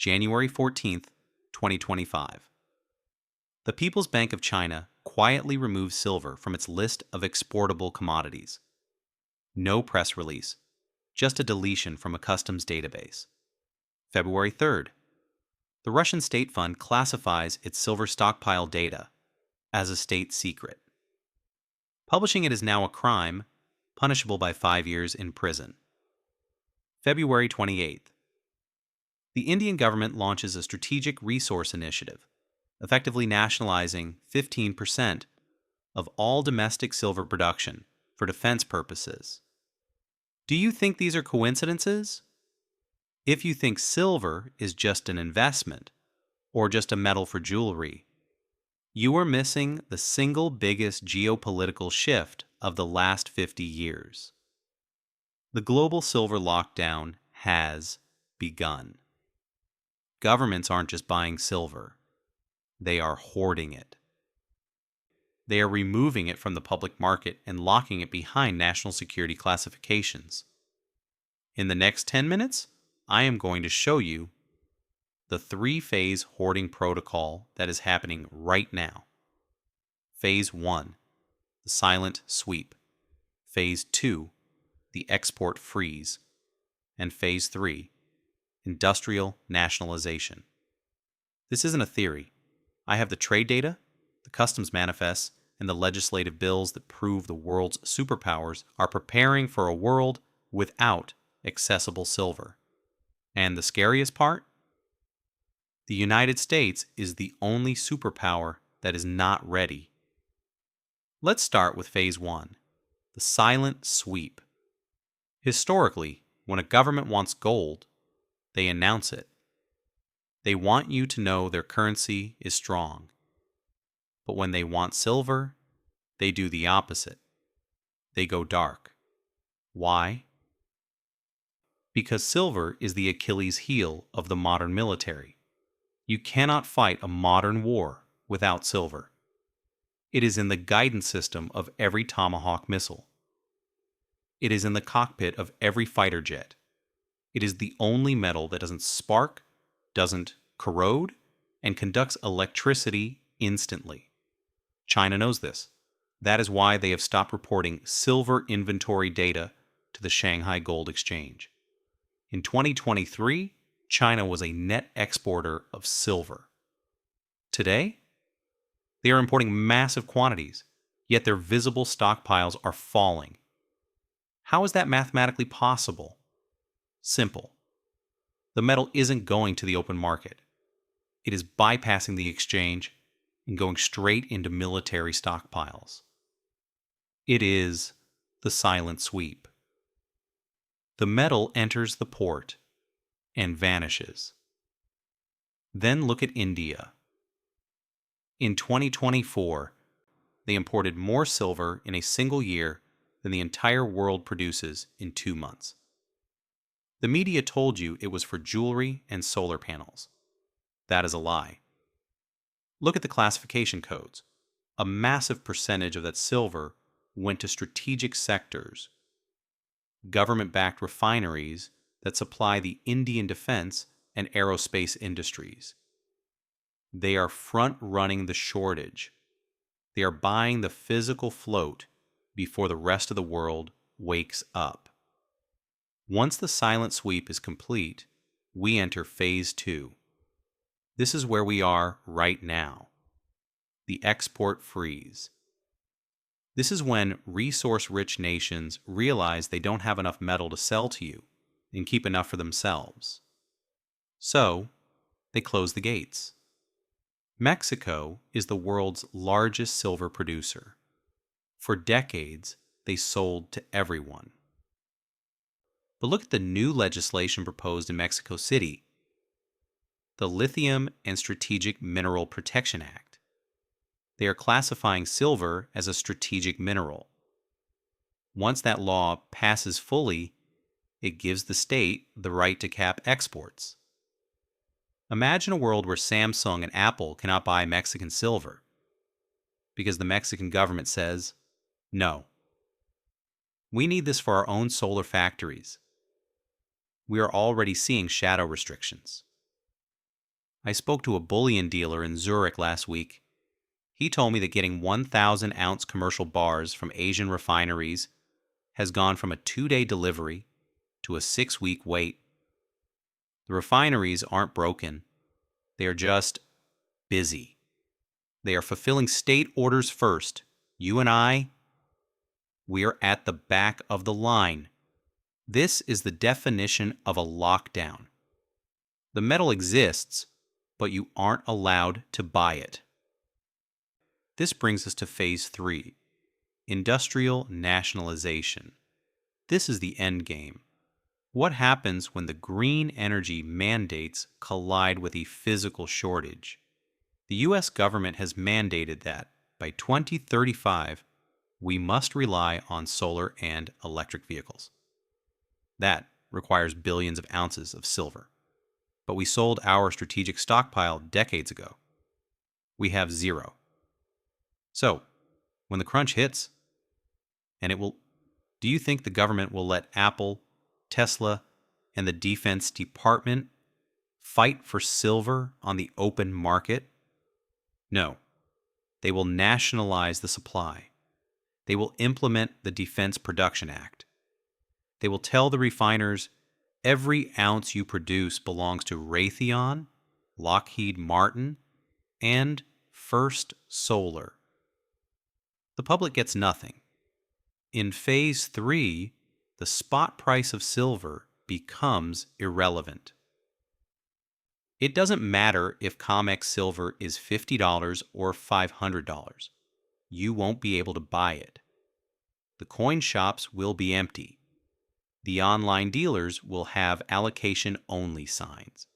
January 14th, 2025. The People's Bank of China quietly removed silver from its list of exportable commodities. No press release, just a deletion from a customs database. February 3rd. The Russian State Fund classifies its silver stockpile data as a state secret. Publishing it is now a crime, punishable by 5 years in prison. February 28th. The Indian government launches a strategic resource initiative, effectively nationalizing 15% of all domestic silver production for defense purposes. Do you think these are coincidences? If you think silver is just an investment or just a metal for jewelry, you are missing the single biggest geopolitical shift of the last 50 years. The global silver lockdown has begun. Governments aren't just buying silver, they are hoarding it. They are removing it from the public market and locking it behind national security classifications. In the next 10 minutes, I am going to show you the 3-phase hoarding protocol that is happening right now. Phase 1, the silent sweep. Phase 2, the export freeze. And Phase 3, industrial nationalization. This isn't a theory. I have the trade data, the customs manifests, and the legislative bills that prove the world's superpowers are preparing for a world without accessible silver. And the scariest part? The United States is the only superpower that is not ready. Let's start with Phase 1, the silent sweep. Historically, when a government wants gold, they announce it. They want you to know their currency is strong. But when they want silver, they do the opposite. They go dark. Why? Because silver is the Achilles heel of the modern military. You cannot fight a modern war without silver. It is in the guidance system of every Tomahawk missile. It is in the cockpit of every fighter jet. It is the only metal that doesn't spark, doesn't corrode, and conducts electricity instantly. China knows this. That is why they have stopped reporting silver inventory data to the Shanghai Gold Exchange. In 2023, China was a net exporter of silver. Today, they are importing massive quantities, yet their visible stockpiles are falling. How is that mathematically possible? Simple. The metal isn't going to the open market. It is bypassing the exchange and going straight into military stockpiles. It is the silent sweep. The metal enters the port and vanishes. Then look at India. In 2024, they imported more silver in a single year than the entire world produces in 2 months. The media told you it was for jewelry and solar panels. That is a lie. Look at the classification codes. A massive percentage of that silver went to strategic sectors, government-backed refineries that supply the Indian defense and aerospace industries. They are front-running the shortage. They are buying the physical float before the rest of the world wakes up. Once the silent sweep is complete, we enter Phase 2. This is where we are right now. The export freeze. This is when resource-rich nations realize they don't have enough metal to sell to you and keep enough for themselves. So, they close the gates. Mexico is the world's largest silver producer. For decades, they sold to everyone. But look at the new legislation proposed in Mexico City, the Lithium and Strategic Mineral Protection Act. They are classifying silver as a strategic mineral. Once that law passes fully, it gives the state the right to cap exports. Imagine a world where Samsung and Apple cannot buy Mexican silver because the Mexican government says, no. We need this for our own solar factories. We are already seeing shadow restrictions. I spoke to a bullion dealer in Zurich last week. He told me that getting 1,000-ounce commercial bars from Asian refineries has gone from a 2-day delivery to a 6-week wait. The refineries aren't broken. They are just busy. They are fulfilling state orders first. You and I, we are at the back of the line. This is the definition of a lockdown. The metal exists, but you aren't allowed to buy it. This brings us to Phase 3, industrial nationalization. This is the end game. What happens when the green energy mandates collide with a physical shortage? The U.S. government has mandated that by 2035, we must rely on solar and electric vehicles. That requires billions of ounces of silver. But we sold our strategic stockpile decades ago. We have zero. So, when the crunch hits, and it will, do you think the government will let Apple, Tesla, and the Defense Department fight for silver on the open market? No. They will nationalize the supply. They will implement the Defense Production Act. They will tell the refiners, every ounce you produce belongs to Raytheon, Lockheed Martin, and First Solar. The public gets nothing. In Phase 3, the spot price of silver becomes irrelevant. It doesn't matter if COMEX silver is $50 or $500. You won't be able to buy it. The coin shops will be empty. The online dealers will have allocation-only signs.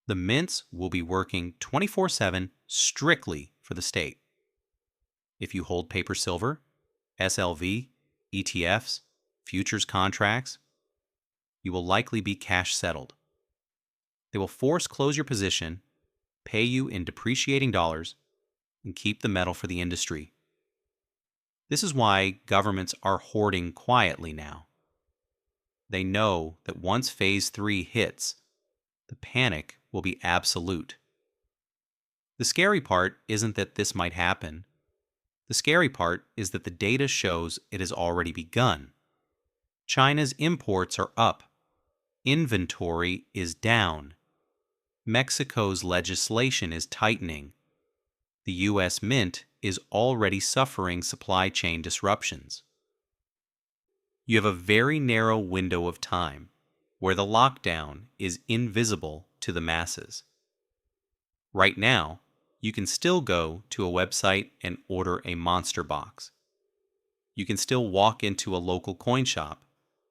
The mints will be working 24/7 strictly for the state. If you hold paper silver, SLV, ETFs, futures contracts, you will likely be cash settled. They will force close your position, pay you in depreciating dollars, and keep the metal for the industry. This is why governments are hoarding quietly now. They know that once Phase 3 hits, the panic will be absolute. The scary part isn't that this might happen. The scary part is that the data shows it has already begun. China's imports are up. Inventory is down. Mexico's legislation is tightening. The U.S. Mint is already suffering supply chain disruptions. You have a very narrow window of time where the lockdown is invisible to the masses. Right now, you can still go to a website and order a monster box. You can still walk into a local coin shop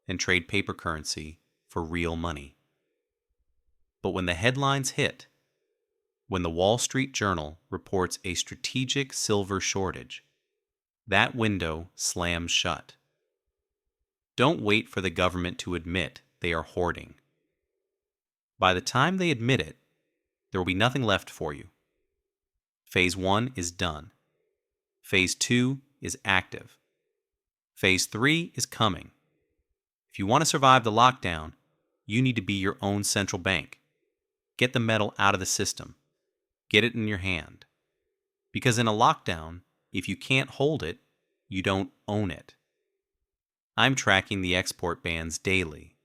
and trade paper currency for real money. But when the headlines hit, when the Wall Street Journal reports a strategic silver shortage, that window slams shut. Don't wait for the government to admit they are hoarding. By the time they admit it, there will be nothing left for you. Phase 1 is done. Phase 2 is active. Phase 3 is coming. If you want to survive the lockdown, you need to be your own central bank. Get the metal out of the system. Get it in your hand. Because in a lockdown, if you can't hold it, you don't own it. I'm tracking the export bans daily.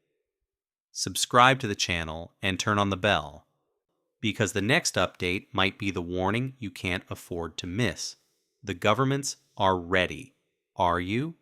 Subscribe to the channel and turn on the bell, because the next update might be the warning you can't afford to miss. The governments are ready. Are you?